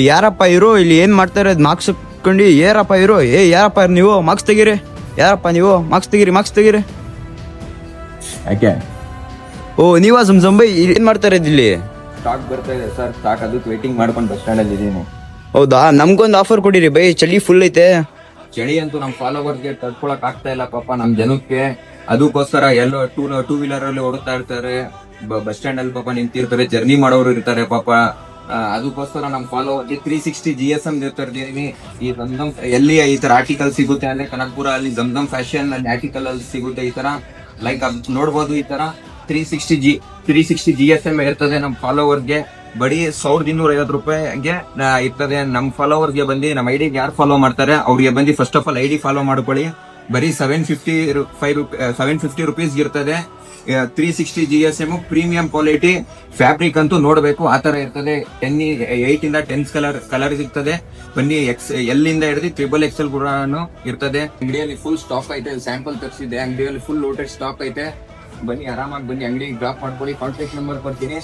ಯಾರಪ್ಪ ಇರೋ ಇಲ್ಲಿ ಏನ್ ಮಾಡ್ತಾರೆ ಮಾರ್ಕ್ಸ್ ಹಾಕೊಂಡು ಯಾರಪ್ಪ ಇರೋ ಯಾರಪ್ಪ ನೀವು ಮಾರ್ಕ್ಸ್ ತೆಗೀರಿ ಯಾರಪ್ಪ ನೀವು ಮಾರ್ಕ್ಸ್ ತೆಗೀರಿ ಯಾಕೆ ನೀವಾ ಜಂಬೈ ಏನ್ ಮಾಡ್ತಾರೆ ಇಲ್ಲಿ? ಸ್ಟಾಕ್ ಬರ್ತಾ ಇದೆ ಸರ್, ಸ್ಟಾಕ್ ಅದಕ್ಕೆ ವೇಟಿಂಗ್ ಮಾಡ್ಕೊಂಡು ಬಸ್ ಸ್ಟ್ಯಾಂಡ್ ಅಲ್ಲಿ ಇದೀನಿ. ಹೌದಾ, ನಮ್ಗೊಂದು ಆಫರ್ ಕೊಡಿರಿ ಬೈ, ಚಳಿ ಫುಲ್ ಐತೆ. ಚಳಿ ಅಂತೂ ನಮ್ ಫಾಲೋವರ್ಸ್ಗೆ ತಡ್ಕೊಳಕ್ ಆಗ್ತಾ ಇಲ್ಲ ಪಾಪ ನಮ್ ಜನಕ್ಕೆ. ಅದಕ್ಕೋಸ್ಕರ ಎಲ್ಲೋ ಟೂ ವೀಲರ್ ಅಲ್ಲಿ ಓಡುತ್ತಾ ಇರ್ತಾರೆ, ಬಸ್ ಸ್ಟ್ಯಾಂಡ್ ಅಲ್ಲಿ ಪಾಪ ನಿಂತಿರ್ತಾರೆ, ಜರ್ನಿ ಮಾಡೋರು ಇರ್ತಾರೆ ಪಾಪ. ಅದಕ್ಕೋಸ್ಕರ ನಮ್ ಫಾಲೋವರ್ಗೆ 360 GSM ತರ್ದಿದೀನಿ. ಈ ಜಮ್ಜಮ್ ಎಲ್ಲಿ ಈ ತರ ಆರ್ಟಿಕಲ್ ಸಿಗುತ್ತೆ ಅಂದ್ರೆ ಕನಕಪುರ ಅಲ್ಲಿ ಜಮ್ಜಮ್ ಫ್ಯಾಷನ್ ಅಲ್ಲಿ ಆರ್ಟಿಕಲ್ ಅಲ್ಲಿ ಸಿಗುತ್ತೆ. ಈ ತರ ಲೈಕ್ ನೋಡ್ಬೋದು, ಈ ತರ 360 GSM ಇರ್ತದೆ ನಮ್ ಫಾಲೋವರ್ಗೆ. ಬರೀ 1250 ರೂಪಾಯಿಗೆ ಇರ್ತದೆ. ನಮ್ ಫಾಲೋವರ್ಗೆ ಬಂದು ನಮ್ಮ ಐಡಿ ಯಾರು ಫಾಲೋ ಮಾಡ್ತಾರೆ ಅವ್ರಿಗೆ ಬಂದು first of all ID follow ಮಾಡ್ಕೊಳ್ಳಿ. ಬರೀ 750 ರುಪೀಸ್ ಇರ್ತದೆ. 360 GSM ಪ್ರೀಮಿಯಂ ಕ್ವಾಲಿಟಿ ಫ್ಯಾಬ್ರಿಕ್ ಅಂತೂ ನೋಡ್ಬೇಕು, ಆತರ ಇರ್ತದೆ. 8 ಇಂದ 10 ಕಲರ್ ಸಿಗ್ತದೆ. ಬನ್ನಿ, ಎಲ್ ಇಂದ ಹಿಡಿದು XXL ಕೂಡ ಇರ್ತದೆ. ಅಂಗಡಿಯಲ್ಲಿ ಫುಲ್ ಸ್ಟಾಕ್ ಐತೆ, ಸ್ಯಾಂಪಲ್ ತರಿಸಿದೆ. ಅಂಗಡಿಯಲ್ಲಿ ಫುಲ್ ಲೋಟೆಡ್ ಸ್ಟಾಕ್ ಐತೆ. ಬನ್ನಿ, ಆರಾಮಾಗಿ ಬನ್ನಿ, ಅಂಗಡಿಗೆ ಡ್ರಾಪ್ ಮಾಡ್ಕೊಳ್ಳಿ. ಕಾಂಟ್ಯಾಕ್ಟ್ ನಂಬರ್ ಕೊಡ್ತೀನಿ.